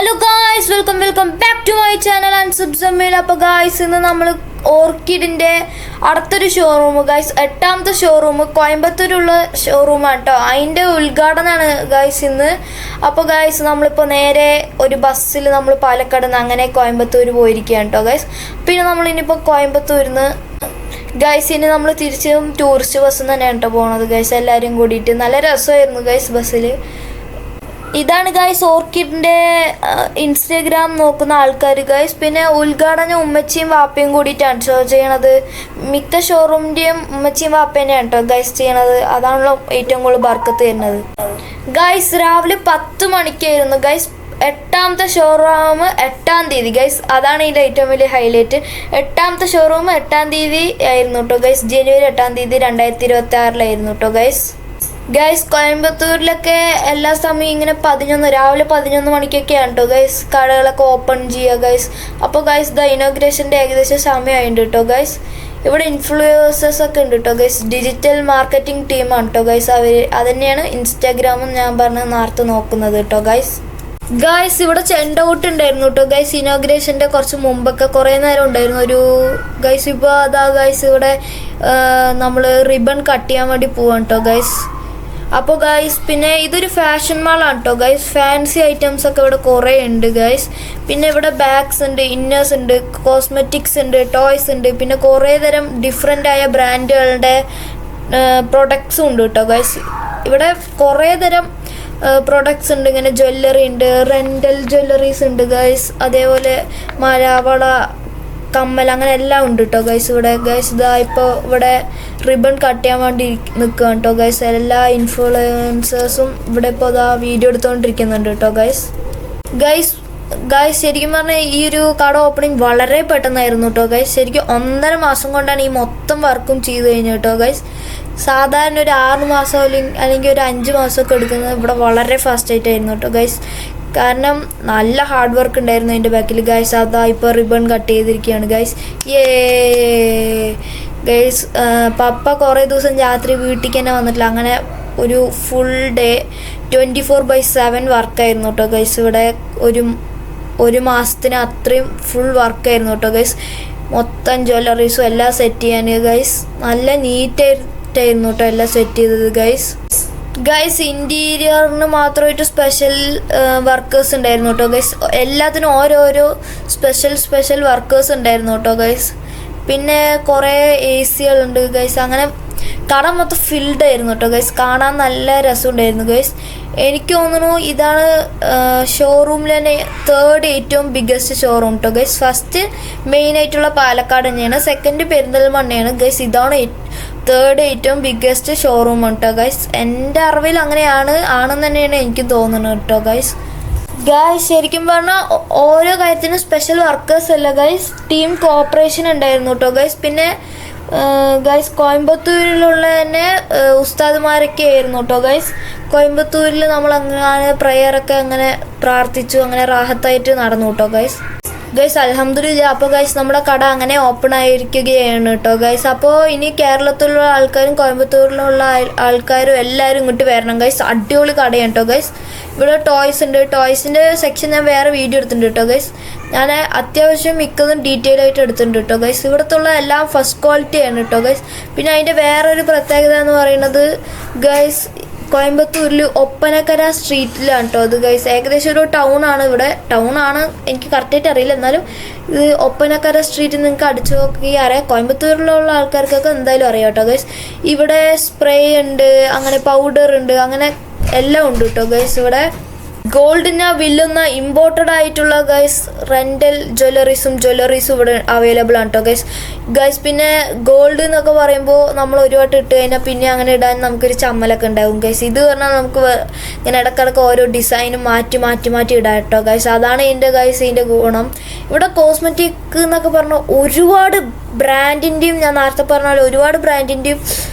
Hello guys, welcome back to my channel and സുബ്സമ്മയിൽ. അപ്പോൾ guys, ഇന്ന് നമ്മൾ ഓർക്കിഡിൻ്റെ അടുത്തൊരു ഷോറൂം ഗായ്സ്, 8ാമത്തെ ഷോറൂം കോയമ്പത്തൂരുള്ള ഷോറൂമാണ് കേട്ടോ. അതിൻ്റെ ഉദ്ഘാടനമാണ് ഗായ്സ് ഇന്ന്. അപ്പോൾ ഗായ്സ്, നമ്മളിപ്പോൾ നേരെ ഒരു ബസ്സിൽ നമ്മൾ പാലക്കാട് നിന്ന് അങ്ങനെ കോയമ്പത്തൂർ പോയിരിക്കുകയാണ് കേട്ടോ ഗായ്സ്. പിന്നെ നമ്മളിനിപ്പോൾ കോയമ്പത്തൂരിൽ നിന്ന് ഗൈസ് ഇനി നമ്മൾ തിരിച്ചും ടൂറിസ്റ്റ് ബസ്സിൽ തന്നെയാണ് കേട്ടോ പോണത് ഗൈസ്. എല്ലാവരും കൂടിയിട്ട് നല്ല രസമായിരുന്നു ഗൈസ് ബസ്സിൽ. ഇതാണ് ഗൈസ് ഓർക്കിഡിൻ്റെ ഇൻസ്റ്റഗ്രാം നോക്കുന്ന ആൾക്കാർ ഗൈസ്. പിന്നെ ഉദ്ഘാടനം ഉമ്മച്ചിയും വാപ്പയും കൂടിയിട്ടാണ് ഷോ ചെയ്യണത്. മിക്ക ഷോറൂമിൻ്റെയും ഉമ്മച്ചിയും വാപ്പേനെയാണ് കേട്ടോ ഗൈസ് ചെയ്യണത്. അതാണല്ലോ ഏറ്റവും കൂടുതൽ ബർക്കത്ത് തരുന്നത് ഗൈസ്. രാവിലെ 10 മണിക്കായിരുന്നു ഗൈസ് 8ാമത്തെ ഷോറൂം 8ാം തീയതി ഗൈസ്. അതാണ് ഇതിൻ്റെ ഏറ്റവും വലിയ ഹൈലൈറ്റ്. 8ാമത്തെ ഷോറൂം 8ാം തീയതി ആയിരുന്നു കേട്ടോ ഗൈസ്. ജനുവരി 8ാം തീയതി 2026 കേട്ടോ ഗൈസ്. ഗൈസ്, കോയമ്പത്തൂരിലൊക്കെ എല്ലാ സമയവും ഇങ്ങനെ രാവിലെ 11 മണിക്കൊക്കെയാണ് കേട്ടോ ഗൈസ് കടകളൊക്കെ ഓപ്പൺ ചെയ്യുക ഗൈസ്. അപ്പോൾ ഗൈസ് ഇനോഗ്രേഷൻ്റെ ഏകദേശം സമയമായിട്ടുണ്ട് കേട്ടോ ഗൈസ്. ഇവിടെ ഇൻഫ്ലുവൻസേഴ്സ് ഒക്കെ ഉണ്ട് കേട്ടോ ഗൈസ്. ഡിജിറ്റൽ മാർക്കറ്റിംഗ് ടീമാണ് കേട്ടോ ഗൈസ്. അത് തന്നെയാണ് ഇൻസ്റ്റാഗ്രാമും ഞാൻ പറഞ്ഞ് നേരത്തെ നോക്കുന്നത് കേട്ടോ ഗൈസ്. ഗായ്സ്, ഇവിടെ ചെണ്ടൗട്ട് ഉണ്ടായിരുന്നു കേട്ടോ ഗൈസ്. ഇനോഗ്രേഷൻ്റെ കുറച്ച് മുമ്പൊക്കെ കുറേ നേരം ഉണ്ടായിരുന്നു ഒരു ഗൈസ്. ഇപ്പോൾ അതാ ഗൈസ് ഇവിടെ നമ്മൾ റിബൺ കട്ട് ചെയ്യാൻ വേണ്ടി പോവാണ് കേട്ടോ ഗൈസ്. അപ്പോൾ ഗൈസ്, പിന്നെ ഇതൊരു ഫാഷൻ മാളാണ് കേട്ടോ ഗൈസ്. ഫാൻസി ഐറ്റംസ് ഒക്കെ ഇവിടെ കുറേ ഉണ്ട് ഗൈസ്. പിന്നെ ഇവിടെ ബാഗ്സ് ഉണ്ട്, ഇന്നേഴ്സ് ഉണ്ട്, കോസ്മെറ്റിക്സ് ഉണ്ട്, ടോയ്സ് ഉണ്ട്. പിന്നെ കുറേ തരം ഡിഫറെൻ്റ് ആയ ബ്രാൻഡുകളുടെ പ്രൊഡക്ട്സും ഉണ്ട് കേട്ടോ ഗൈസ്. ഇവിടെ കുറേ തരം പ്രൊഡക്ട്സ് ഉണ്ട്. ഇങ്ങനെ ജ്വല്ലറി ഉണ്ട്, റെൻ്റൽ ജ്വല്ലറീസ് ഉണ്ട് ഗൈസ്. അതേപോലെ മല, വള, കമ്മൽ, അങ്ങനെ എല്ലാം ഉണ്ട് കേട്ടോ ഗൈസ് ഇവിടെ. ഗൈസ് ഇതാ ഇപ്പോൾ ഇവിടെ റിബൺ കട്ട് ചെയ്യാൻ വേണ്ടി നിൽക്കുകയാണ് കേട്ടോ ഗൈസ്. എല്ലാ ഇൻഫ്ലുവൻസേഴ്സും ഇവിടെ ഇപ്പോൾ ഇതാ വീഡിയോ എടുത്തുകൊണ്ടിരിക്കുന്നുണ്ട് കേട്ടോ ഗൈസ്. ഗൈസ് ശരിക്കും പറഞ്ഞാൽ ഈ ഒരു കട ഓപ്പണിങ് വളരെ പെട്ടെന്നായിരുന്നു കേട്ടോ ഗൈസ്. ശരിക്കും 1.5 മാസം കൊണ്ടാണ് ഈ മൊത്തം വർക്കും ചെയ്ത് കഴിഞ്ഞു കേട്ടോ ഗൈസ്. സാധാരണ ഒരു 6 മാസം അല്ലെങ്കിൽ ഒരു 5 മാസമൊക്കെ എടുക്കുന്നത് ഇവിടെ വളരെ ഫാസ്റ്റായിട്ടായിരുന്നു കേട്ടോ ഗൈസ്. കാരണം നല്ല ഹാർഡ് വർക്ക് ഉണ്ടായിരുന്നു അതിൻ്റെ ബാക്കിൽ ഗൈസ്. അതാ ഇപ്പോൾ റിബൺ കട്ട് ചെയ്തിരിക്കുകയാണ് ഗൈസ്. ഗൈസ് പപ്പ കുറേ ദിവസം രാത്രി വീട്ടിലേക്ക് തന്നെ വന്നിട്ടില്ല. അങ്ങനെ ഒരു ഫുൾ ഡേ 24/7 വർക്കായിരുന്നു കേട്ടോ ഗൈസ്. ഇവിടെ ഒരു മാസത്തിന് അത്രയും ഫുൾ വർക്കായിരുന്നു കേട്ടോ ഗൈസ്. മൊത്തം ജ്വല്ലറീസും എല്ലാം സെറ്റ് ചെയ്യാൻ ഗൈസ്. നല്ല നീറ്റായിട്ടായിരുന്നു കേട്ടോ എല്ലാം സെറ്റ് ചെയ്തത് ഗൈസ്. ഇൻറ്റീരിയറിന് മാത്രമായിട്ട് സ്പെഷ്യൽ വർക്കേഴ്സ് ഉണ്ടായിരുന്നു കേട്ടോ ഗൈസ്. എല്ലാത്തിനും ഓരോരോ സ്പെഷ്യൽ വർക്കേഴ്സ് ഉണ്ടായിരുന്നു കേട്ടോ ഗൈസ്. പിന്നെ കുറേ AC-കളുണ്ട് ഗൈസ്. അങ്ങനെ കട മൊത്തം ഫിൽഡ് ആയിരുന്നു കേട്ടോ ഗൈസ്. കാണാൻ നല്ല രസമുണ്ടായിരുന്നു ഗൈസ്. എനിക്ക് തോന്നുന്നു ഇതാണ് ഷോറൂമിൽ തന്നെ 3rd ഏറ്റവും ബിഗ്ഗസ്റ്റ് ഷോറൂം കേട്ടോ ഗൈസ്. ഫസ്റ്റ് മെയിനായിട്ടുള്ള പാലക്കാട് തന്നെയാണ്, സെക്കൻഡ് പെരിന്തൽമണ്ണയാണ് ഗൈസ്. ഇതാണ് 3rd ഏറ്റവും ബിഗ്ഗസ്റ്റ് ഷോറൂം കേട്ടോ ഗൈസ്. എൻ്റെ അറിവിൽ ആണെന്ന് തന്നെയാണ് എനിക്ക് തോന്നുന്നത് കേട്ടോ ഗൈസ്. ശരിക്കും പറഞ്ഞാൽ ഓരോ കാര്യത്തിനും സ്പെഷ്യൽ വർക്കേഴ്സ് അല്ല ഗൈസ്, ടീം കോപ്പറേഷൻ ഉണ്ടായിരുന്നു കേട്ടോ ഗൈസ്. പിന്നെ ഗൈസ് കോയമ്പത്തൂരിലുള്ള തന്നെ ഉസ്താദുമാരൊക്കെ ആയിരുന്നു കേട്ടോ ഗൈസ്. കോയമ്പത്തൂരിൽ നമ്മൾ അങ്ങനെ പ്രയറൊക്കെ അങ്ങനെ പ്രാർത്ഥിച്ചു, അങ്ങനെ റാഹത്തായിട്ട് നടന്നു കേട്ടോ ഗൈസ്. അൽഹംദുലില്ലാ. അപ്പോൾ ഗൈസ് നമ്മുടെ കട അങ്ങനെ ഓപ്പൺ ആയിരിക്കുകയാണ് കേട്ടോ ഗൈസ്. അപ്പോൾ ഇനി കേരളത്തിലുള്ള ആൾക്കാരും കോയമ്പത്തൂരിലുള്ള ആൾക്കാരും എല്ലാവരും ഇങ്ങോട്ട് വരണം ഗൈസ്. അടിപൊളി കടയാണ് കേട്ടോ ഗൈസ്. ഇവിടെ ടോയ്സ് ഉണ്ട്. ടോയ്സിൻ്റെ സെക്ഷൻ ഞാൻ വേറെ വീഡിയോ എടുത്തിട്ടുണ്ട് കേട്ടോ ഗൈസ്. ഞാൻ അത്യാവശ്യം മിക്കതും ഡീറ്റെയിൽ ആയിട്ട് എടുത്തിട്ടുണ്ട് കേട്ടോ ഗൈസ്. ഇവിടുത്തുള്ള എല്ലാം ഫസ്റ്റ് ക്വാളിറ്റി ആണ് കേട്ടോ ഗൈസ്. പിന്നെ അതിൻ്റെ വേറൊരു പ്രത്യേകത എന്ന് പറയുന്നത് ഗൈസ്, കോയമ്പത്തൂരിൽ ഒപ്പനക്കര സ്ട്രീറ്റിലാണ് കേട്ടോ അത് ഗൈസ്. ഏകദേശം ഒരു ടൗണാണ് ഇവിടെ. ടൗണാണ്, എനിക്ക് കറക്റ്റായിട്ട് അറിയില്ല. എന്നാലും ഇത് ഒപ്പനക്കര സ്ട്രീറ്റ് നിങ്ങൾക്ക് അടിച്ചു നോക്കി അറിയാം. കോയമ്പത്തൂരിലുള്ള ആൾക്കാർക്കൊക്കെ എന്തായാലും അറിയാം കേട്ടോ ഗൈസ്. ഇവിടെ സ്പ്രേ ഉണ്ട്, അങ്ങനെ പൗഡർ ഉണ്ട്, അങ്ങനെ എല്ലാം ഉണ്ട് കേട്ടോ ഗൈസ്. ഇവിടെ ഗോൾഡിന് വില്ലുന്ന ഇമ്പോർട്ടഡ് ആയിട്ടുള്ള ഗൈസ് റെൻ്റൽ ജ്വല്ലറീസും ഇവിടെ അവൈലബിൾ ആണ് കേട്ടോ ഗൈസ്. പിന്നെ ഗോൾഡ് എന്നൊക്കെ പറയുമ്പോൾ നമ്മൾ ഒരു വട്ടം ഇട്ട് കഴിഞ്ഞാൽ പിന്നെ അങ്ങനെ ഇടാൻ നമുക്കൊരു ചമ്മലൊക്കെ ഉണ്ടാവും ഗൈസ്. ഇത് പറഞ്ഞാൽ നമുക്ക് ഇങ്ങനെ ഇടക്കിടക്ക് ഓരോ ഡിസൈനും മാറ്റി ഇടാം കേട്ടോ ഗൈസ്. അതാണ് ഇതിൻ്റെ ഗുണം. ഇവിടെ കോസ്മെറ്റിക് എന്നൊക്കെ പറഞ്ഞാൽ ഒരുപാട് ബ്രാൻഡിൻ്റെയും, ഞാൻ നേരത്തെ പറഞ്ഞ ഒരുപാട് ബ്രാൻഡിൻ്റെയും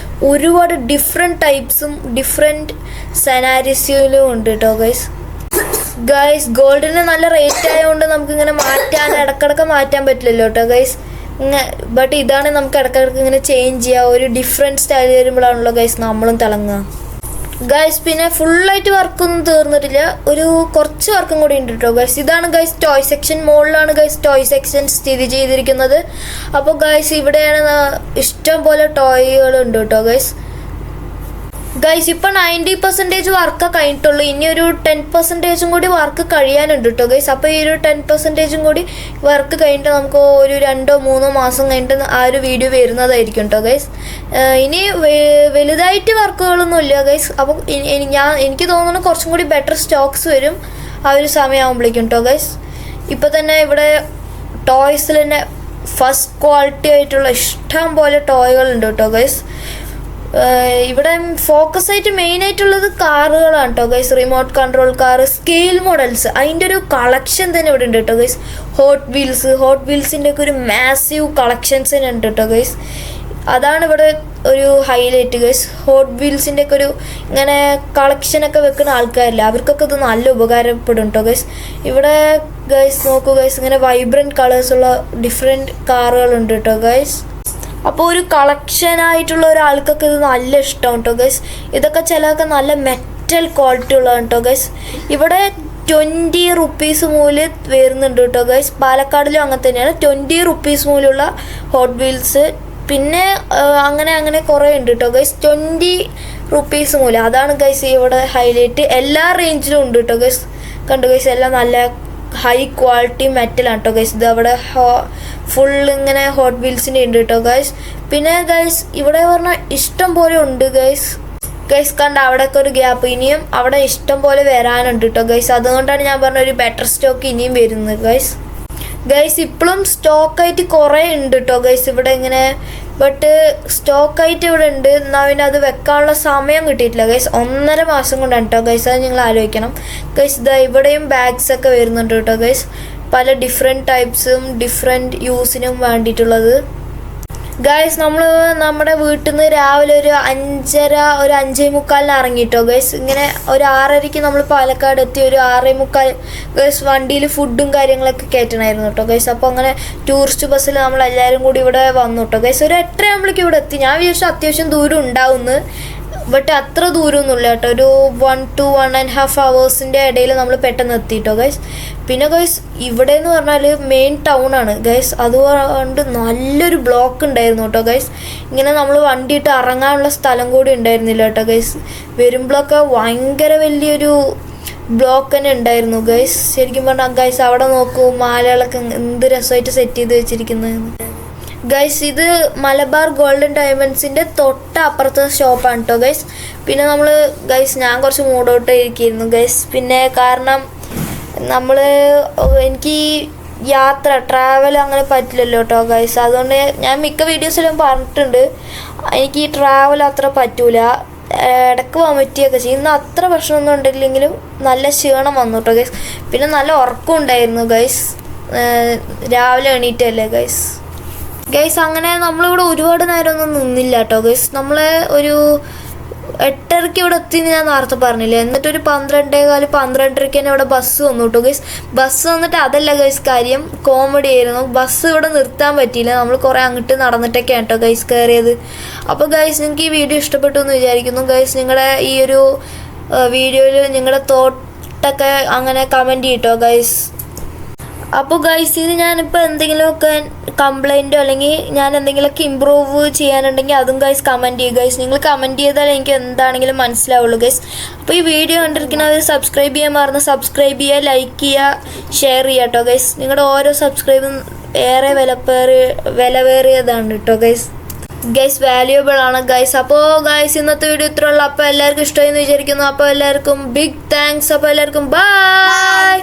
ഒരുപാട് ഡിഫറെൻറ്റ് ടൈപ്സും ഡിഫറെൻറ്റ് സെനാരിസിയിലും ഉണ്ട് കേട്ടോ ഗൈസ്. ഗോൾഡിന് നല്ല റേറ്റ് ആയതുകൊണ്ട് നമുക്കിങ്ങനെ ഇടക്കിടക്ക് മാറ്റാൻ പറ്റില്ലല്ലോ കേട്ടോ ഗൈസ്. ബട്ട് ഇതാണ് നമുക്ക് ഇടക്കിടക്ക് ഇങ്ങനെ ചേഞ്ച് ചെയ്യുക. ഒരു ഡിഫറെൻറ്റ് സ്റ്റൈൽ വരുമ്പോഴാണല്ലോ ഗൈസ് നമ്മളും തിളങ്ങുക. ഗൈസ് പിന്നെ ഫുള്ളായിട്ട് വർക്കൊന്നും തീർന്നിട്ടില്ല, ഒരു കുറച്ച് വർക്കും കൂടി ഉണ്ട് കേട്ടോ ഗൈസ്. ഇതാണ് ഗൈസ് ടോയ് സെക്ഷൻ, മുകളിലാണ് ഗൈസ് ടോയ് സെക്ഷൻ സ്ഥിതി ചെയ്തിരിക്കുന്നത്. അപ്പോൾ ഗൈസ് ഇവിടെയാണ് ഇഷ്ടം പോലെ ടോയ്കൾ ഉണ്ട് കേട്ടോ ഗൈസ്. ഗൈസ് ഇപ്പം 90% വർക്ക് കഴിഞ്ഞിട്ടുള്ളൂ, ഇനി ഒരു 10% കൂടി വർക്ക് കഴിയാനുണ്ട് കേട്ടോ ഗൈസ്. അപ്പോൾ ഈ ഒരു 10% കൂടി വർക്ക് കഴിഞ്ഞിട്ട് നമുക്ക് ഒരു 2-3 മാസം കഴിഞ്ഞിട്ട് ആ ഒരു വീഡിയോ വരുന്നതായിരിക്കും കേട്ടോ ഗൈസ്. ഇനി വലുതായിട്ട് വർക്കുകളൊന്നും ഇല്ല ഗൈസ്. അപ്പോൾ എനിക്ക് തോന്നുന്നു കുറച്ചും കൂടി ബെറ്റർ സ്റ്റോക്സ് വരും ആ ഒരു സമയമാകുമ്പോഴേക്കും കേട്ടോ ഗൈസ്. ഇപ്പോൾ തന്നെ ഇവിടെ ടോയ്സിൽ തന്നെ ഫസ്റ്റ് ക്വാളിറ്റി ആയിട്ടുള്ള ഇഷ്ടം പോലെ ടോയ്കളുണ്ട് കേട്ടോ ഗൈസ്. ഇവിടെ ഫോക്കസ് ആയിട്ട് മെയിൻ ആയിട്ടുള്ളത് കാറുകളാണ് കേട്ടോ guys. Remote control car, scale models, അതിൻ്റെ ഒരു കളക്ഷൻ തന്നെ ഇവിടെ ഉണ്ട് കേട്ടോ ഗൈസ്. ഹോട്ട് വീൽസിൻ്റെ ഒക്കെ ഒരു മാസീവ് കളക്ഷൻസ് തന്നെ ഉണ്ട് കേട്ടോ ഗൈസ്. അതാണ് ഇവിടെ ഒരു ഹൈലൈറ്റ് ഗൈസ്. ഹോട്ട് വീൽസിൻ്റെ ഒക്കെ ഒരു ഇങ്ങനെ കളക്ഷനൊക്കെ വെക്കുന്ന ആൾക്കാരില്ല, അവർക്കൊക്കെ ഇത് നല്ല ഉപകാരപ്പെടും കേട്ടോ ഗൈസ്. ഇവിടെ ഗൈസ് നോക്കൂ ഗൈസ്, ഇങ്ങനെ വൈബ്രൻറ്റ് കളേഴ്സുള്ള ഡിഫറെൻറ്റ് കാറുകളുണ്ട് കേട്ടോ ഗൈസ്. അപ്പോൾ ഒരു കളക്ഷനായിട്ടുള്ള ഒരാൾക്കൊക്കെ ഇത് നല്ല ഇഷ്ടമാണ് കേട്ടോ ഗൈസ്. ഇതൊക്കെ ചിലതൊക്കെ നല്ല മെറ്റൽ ക്വാളിറ്റി ഉള്ളതാണ് കേട്ടോ ഗൈസ്. ഇവിടെ 20 റുപ്പീസ് മൂല്യം വരുന്നുണ്ട് കേട്ടോ ഗൈസ്. പാലക്കാടിലും അങ്ങനെ തന്നെയാണ്, 20 റുപ്പീസ് മൂല്യമുള്ള ഹോട്ട് വീൽസ്. പിന്നെ അങ്ങനെ കുറേ ഉണ്ട് കേട്ടോ ഗൈസ്. 20 റുപ്പീസ് മൂല്യം, അതാണ് ഗൈസ് ഇവിടെ ഹൈലൈറ്റ്. എല്ലാ റേഞ്ചിലും ഉണ്ട് കേട്ടോ ഗൈസ്. കണ്ടു ഗൈസ്, എല്ലാം നല്ല ഹൈ ക്വാളിറ്റി മെറ്റലാണ് കേട്ടോ ഗൈസ്. ഇത് അവിടെ ഫുൾ ഇങ്ങനെ ഹോട്ട് വീൽസിൻ്റെ ഉണ്ട് കേട്ടോ ഗൈസ്. പിന്നെ ഗൈസ് ഇവിടെ പറഞ്ഞാൽ ഇഷ്ടം പോലെ ഉണ്ട് ഗൈസ്. കണ്ട അവിടെയൊക്കെ ഒരു ഗ്യാപ്പ്, ഇനിയും അവിടെ ഇഷ്ടം പോലെ വരാനുണ്ട് കേട്ടോ ഗൈസ്. അതുകൊണ്ടാണ് ഞാൻ പറഞ്ഞ ഒരു ബെറ്റർ സ്റ്റോക്ക് ഇനിയും വരുന്നത് ഗൈസ്. ഇപ്പോഴും സ്റ്റോക്കായിട്ട് കുറേ ഉണ്ട് കേട്ടോ ഗൈസ് ഇവിടെ ഇങ്ങനെ. ബട്ട് സ്റ്റോക്കായിട്ട് ഇവിടെ ഉണ്ട്, എന്നാൽ പിന്നെ അത് വെക്കാനുള്ള സമയം കിട്ടിയിട്ടില്ല ഗൈസ്. 1.5 മാസം കൊണ്ടാണ് കേട്ടോ ഗൈസ്, അത് നിങ്ങൾ ആലോചിക്കണം ഗൈസ്. ഇതാ ഇവിടെയും ബാഗ്സ് ഒക്കെ വരുന്നുണ്ട് കേട്ടോ ഗൈസ്. പല ഡിഫറെൻറ്റ് ടൈപ്സും ഡിഫറെൻറ്റ് യൂസിനും വേണ്ടിയിട്ടുള്ളത് ഗൈസ്. നമ്മൾ നമ്മുടെ വീട്ടിൽ നിന്ന് രാവിലെ ഒരു 5:30-5:45 ഇറങ്ങിയിട്ടോ ഗൈസ്. ഇങ്ങനെ ഒരു 6:30 നമ്മൾ പാലക്കാട് എത്തി. ഒരു 6:45 ഗൈസ് വണ്ടിയിൽ ഫുഡും കാര്യങ്ങളൊക്കെ കയറ്റണമായിരുന്നു കേട്ടോ ഗൈസ്. അപ്പോൾ അങ്ങനെ ടൂറിസ്റ്റ് ബസ്സിൽ നമ്മളെല്ലാവരും കൂടി ഇവിടെ വന്നു കേട്ടോ ഗൈസ്. ഒരു 8:30 ആകുമ്പോഴേക്കും ഇവിടെ എത്തി. ഞാൻ വിചാരിച്ചു അത്യാവശ്യം ദൂരം ഉണ്ടാവുമെന്ന്, ബട്ട് അത്ര ദൂരമൊന്നുമില്ല കേട്ടോ. ഒരു 1 to 1.5 hours ഇടയിൽ നമ്മൾ പെട്ടെന്ന് എത്തിയിട്ടോ ഗൈസ്. പിന്നെ ഗൈസ് ഇവിടെ എന്ന് പറഞ്ഞാൽ മെയിൻ ടൗൺ ആണ് ഗൈസ്. അതുകൊണ്ട് നല്ലൊരു ബ്ലോക്ക് ഉണ്ടായിരുന്നു കേട്ടോ ഗൈസ്. ഇങ്ങനെ നമ്മൾ വണ്ടി ഇട്ട് ഇറങ്ങാനുള്ള സ്ഥലം കൂടി ഉണ്ടായിരുന്നില്ല കേട്ടോ ഗൈസ്. വരുമ്പോഴൊക്കെ ഭയങ്കര വലിയൊരു ബ്ലോക്ക് തന്നെ ഉണ്ടായിരുന്നു ഗൈസ്. ശരിക്കും പറഞ്ഞാൽ ഗൈസ് അവിടെ നോക്കൂ, മാലകളൊക്കെ എന്ത് രസമായിട്ട് സെറ്റ് ചെയ്ത് വെച്ചിരിക്കുന്നത് ഗൈസ്. ഇത് മലബാർ ഗോൾഡൻ ഡയമണ്ട്സിൻ്റെ തൊട്ടപ്പുറത്തെ ഷോപ്പാണ് കേട്ടോ ഗൈസ്. പിന്നെ നമ്മൾ ഗൈസ് ഞാൻ കുറച്ച് മൂഡൗട്ട് ഇരിക്കുന്നു ഗൈസ്. പിന്നെ കാരണം എനിക്ക് ട്രാവൽ അങ്ങനെ പറ്റില്ലല്ലോ കേട്ടോ ഗൈസ്. അതുകൊണ്ട് ഞാൻ മിക്ക വീഡിയോസിലും പറഞ്ഞിട്ടുണ്ട്, എനിക്ക് ഈ ട്രാവൽ അത്ര പറ്റൂല, ഇടയ്ക്ക് വൊമിറ്റിയൊക്കെ ചെയ്യും. ഇന്ന് അത്ര പ്രശ്നമൊന്നും ഉണ്ടില്ലെങ്കിലും നല്ല ക്ഷീണം വന്നു കേട്ടോ ഗൈസ്. പിന്നെ നല്ല ഉറക്കം ഉണ്ടായിരുന്നു ഗൈസ്, രാവിലെ എണീറ്റല്ലേ ഗൈസ്. അങ്ങനെ നമ്മളിവിടെ ഒരുപാട് നേരമൊന്നും നിന്നില്ല കേട്ടോ ഗൈസ്. നമ്മൾ ഒരു 8:30 ഇവിടെ എത്തിയെന്ന് ഞാൻ നേരത്തെ പറഞ്ഞില്ലേ. എന്നിട്ടൊരു 12:15-12:30 തന്നെ ഇവിടെ ബസ് വന്നു കേട്ടോ ഗൈസ്. ബസ് വന്നിട്ട് അതല്ല ഗൈസ് കാര്യം, കോമഡി ആയിരുന്നു. ബസ് ഇവിടെ നിർത്താൻ പറ്റിയില്ല, നമ്മൾ കുറേ അങ്ങോട്ട് നടന്നിട്ടൊക്കെയാണ് കേട്ടോ ഗൈസ് കയറിയത്. അപ്പോൾ ഗൈസ് നിങ്ങൾക്ക് ഈ വീഡിയോ ഇഷ്ടപ്പെട്ടു എന്ന് വിചാരിക്കുന്നു ഗൈസ്. നിങ്ങളുടെ ഈ ഒരു വീഡിയോയിൽ നിങ്ങളുടെ തോട്ടൊക്കെ അങ്ങനെ കമൻറ്റ് ചെയ്യട്ടോ ഗൈസ്. അപ്പോൾ ഗൈസ് ഇത് ഞാനിപ്പോൾ എന്തെങ്കിലുമൊക്കെ കംപ്ലൈൻറ്റോ അല്ലെങ്കിൽ ഞാൻ എന്തെങ്കിലുമൊക്കെ ഇമ്പ്രൂവ് ചെയ്യാനുണ്ടെങ്കിൽ അതും ഗൈസ് കമൻറ്റ് ചെയ്യുക ഗൈസ്. നിങ്ങൾ കമൻറ്റ് ചെയ്താൽ എനിക്ക് എന്താണെങ്കിലും മനസ്സിലാവുള്ളൂ ഗൈസ്. അപ്പോൾ ഈ വീഡിയോ കണ്ടിരിക്കുന്നവർ സബ്സ്ക്രൈബ് ചെയ്യാൻ മറന്ന് സബ്സ്ക്രൈബ് ചെയ്യുക, ലൈക്ക് ചെയ്യുക, ഷെയർ ചെയ്യുക കേട്ടോ ഗൈസ്. നിങ്ങളുടെ ഓരോ സബ്സ്ക്രൈബും ഏറെ വിലവേറിയതാണ് കേട്ടോ ഗൈസ് വാല്യുബിൾ ആണ് ഗൈസ്. അപ്പോൾ ഗൈസ് ഇന്നത്തെ വീഡിയോ ഇത്ര ഉള്ളൂ. അപ്പോൾ എല്ലാവർക്കും ഇഷ്ടമായി എന്ന് വിചാരിക്കുന്നു. അപ്പോൾ എല്ലാവർക്കും ബിഗ് താങ്ക്സ്. അപ്പോൾ എല്ലാവർക്കും ബൈ.